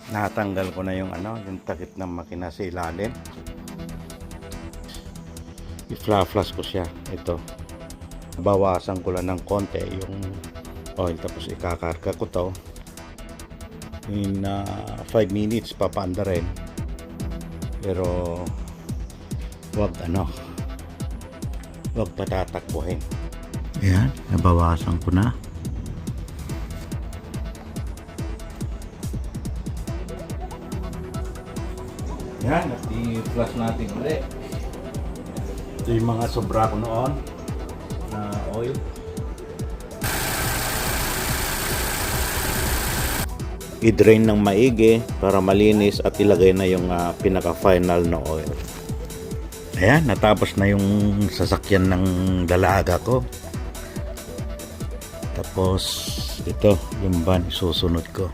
Natanggal ko na yung yung takip ng makina sa ilalim. I-flash ko siya. Ito. Bawasan ko lang ng konti yung oil, tapos ikakarga ko to. In 5 minutes papaanda rin. Pero wag patatakbuhin. Ayan, nabawasan ko na. Yan, at i-flush natin ulit. Ito yung mga sobra ko noon na oil. I-drain ng maigi para malinis at ilagay na yung pinaka-final na oil. Ayan, natapos na yung sasakyan ng dalaga ko. Tapos ito, yung van isusunod ko.